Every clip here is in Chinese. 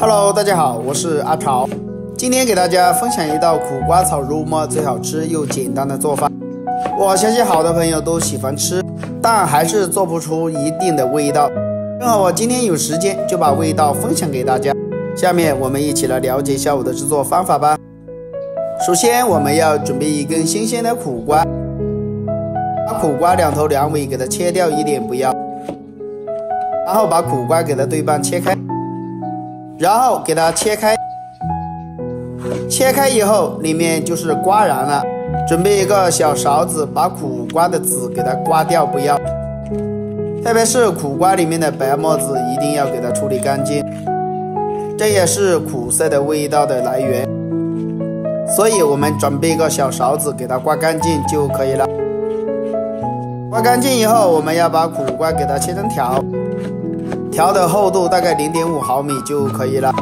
Hello， 大家好，我是阿潮。今天给大家分享一道苦瓜炒肉末最好吃又简单的做法。我相信好多朋友都喜欢吃，但还是做不出一定的味道。正好我今天有时间，就把味道分享给大家。下面我们一起来了解一下我的制作方法吧。首先我们要準備一根新鮮的苦瓜，把苦瓜兩頭兩尾給它切掉一點不要，然後把苦瓜給它對半切開，然後給它切開。切開以後，裡面就是瓜瓤了。準備一個小勺子，把苦瓜的籽給它刮掉不要，特別是苦瓜裡面的白沫子一定要給它處理乾淨，這也是苦澀的味道的來源。所以我們準備一個小勺子，給它刮乾淨就可以了。刮乾淨以後，我們要把苦瓜給它切成條，條的厚度大概0.5毫米就可以了。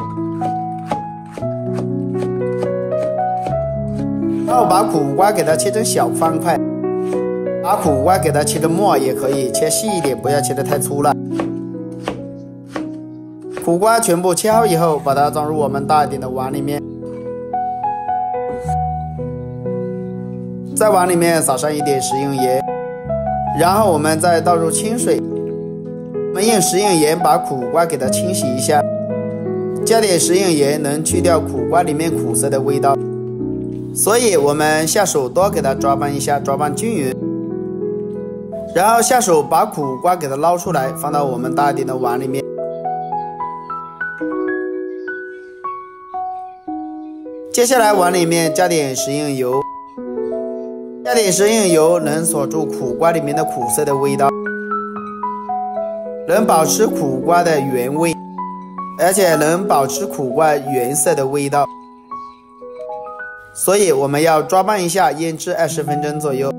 然後把苦瓜給它切成小方塊，把苦瓜給它切成末也可以，切細一點，不要切得太粗了。苦瓜全部切好以後，把它裝入我們大一點的碗裡面，在碗裡面撒上一點食用鹽，然後我們再倒入清水，我們用食用鹽把苦瓜給它清洗一下，加點食用鹽能去掉苦瓜裡面苦澀的味道。所以我們下手多給它抓拌一下，抓拌均勻，然後下手把苦瓜給它撈出來，放到我們大一點的碗裡面。接下來碗裡面加點食用油，加點食用油能鎖住苦瓜裡面的苦澀的味道，能保持苦瓜的原味，而且能保持苦瓜原色的味道。所以我們要抓拌一下，醃製20分鐘左右。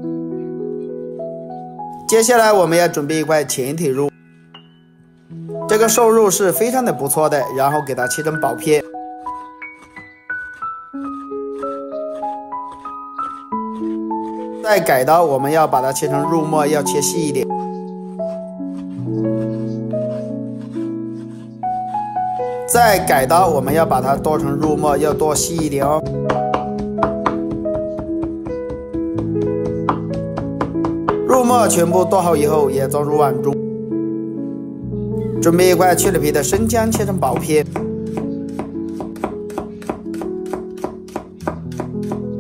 接下來我們要準備一塊前腿肉，這個瘦肉是非常的不錯的，然後給它切成薄片。再改刀，我們要把它切成肉末，要切細一點。再改刀，我們要把它剁成肉末，要剁細一點哦。肉末全部剁好以後，也裝入碗中。準備一塊去了皮的生薑，切成薄片。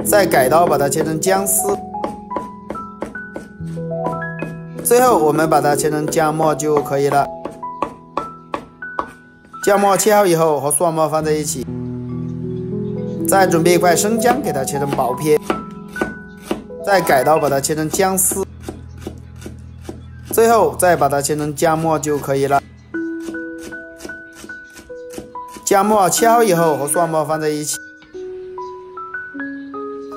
再改刀把它切成薑絲。最後我們把它切成薑末就可以了。薑末切好以後，和蒜末放在一起。再準備一塊生薑，給它切成薄片。再改刀把它切成薑絲。最後再把它切成薑末就可以了。薑末切好以後和蒜末放在一起。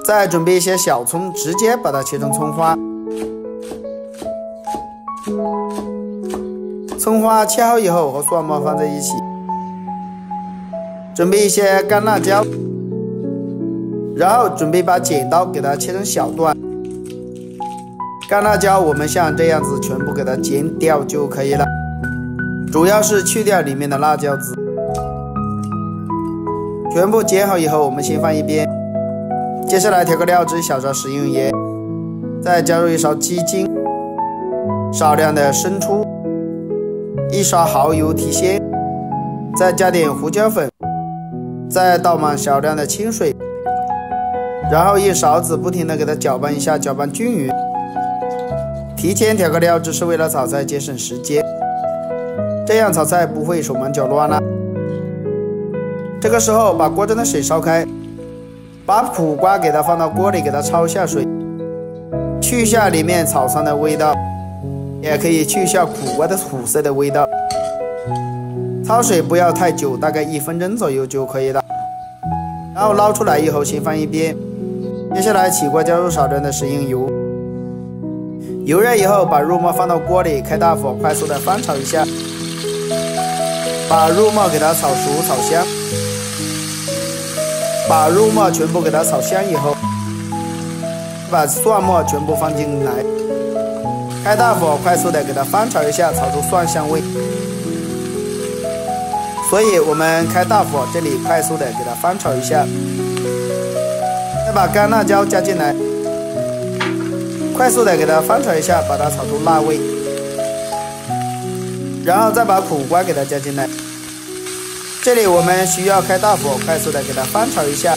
再準備一些小蔥，直接把它切成蔥花。蔥花切好以後和蒜末放在一起。準備一些乾辣椒，然後準備把剪刀給它切成小段。乾辣椒我們像這樣子全部給它剪掉就可以了，主要是去掉裡面的辣椒籽。全部剪好以後，我們先放一邊。接下來調個料汁，小勺食用鹽，再加入一勺雞精，少量的生抽，一勺蠔油提鮮，再加點胡椒粉，再倒滿少量的清水，然後用勺子不停地給它攪拌一下，攪拌均勻。提前調個料汁是為了炒菜節省時間，這樣炒菜不會手忙腳亂了。這個時候把鍋中的水燒開，把苦瓜給它放到鍋裡，給它焯下水，去下裡面草酸的味道，也可以去下苦瓜的苦澀的味道。焯水不要太久，大概1分鐘左右就可以了。然後撈出來以後先放一邊。接下來起鍋加入少量的食用油。油熱以後，把肉末放到鍋裡，開大火，快速的翻炒一下，把肉末給它炒熟、炒香。把肉末全部給它炒香以後，把蒜末全部放進來，開大火，快速的給它翻炒一下，炒出蒜香味。所以我們開大火，這裡快速的給它翻炒一下，再把乾辣椒加進來，快速的給它翻炒一下，把它炒出辣味，然後再把苦瓜給它加進來，這裡我們需要開大火，快速的給它翻炒一下。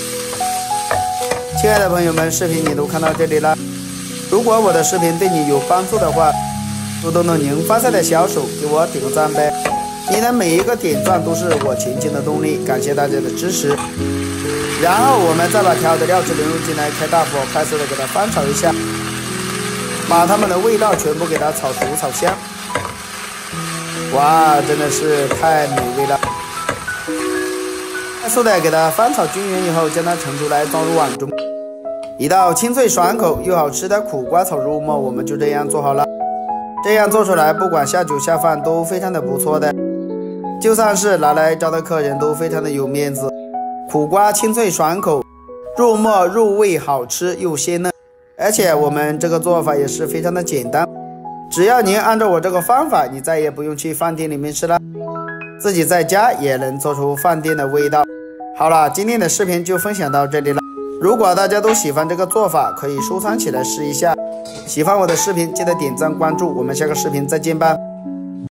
親愛的朋友們，視頻你都看到這裡了，如果我的視頻對你有幫助的話，動動您發財的小手，給我點個讚唄！你的每一個點讚都是我前進的動力，感謝大家的支持。然後我們再把調好的料汁淋入進來，開大火，快速的給它翻炒一下，把它們的味道全部給它炒熟炒香。哇，真的是太美味了！快速的給它翻炒均勻以後，将它盛出來，装入碗中。一道清脆爽口又好吃的苦瓜炒肉末，我們就這樣做好了。這樣做出來，不管下酒下飯都非常的不錯的，就算是拿來招待客人都非常的有面子。苦瓜清脆爽口，肉末入味好吃又鲜嫩，而且我們这個做法也是非常的簡單，只要您按照我這個方法，你再也不用去飯店裡面吃了，自己在家也能做出飯店的味道。好了，今天的視頻就分享到這裡了。如果大家都喜歡這個做法，可以收藏起來試一下。喜歡我的視頻，記得點讚關注，我們下個視頻再見吧。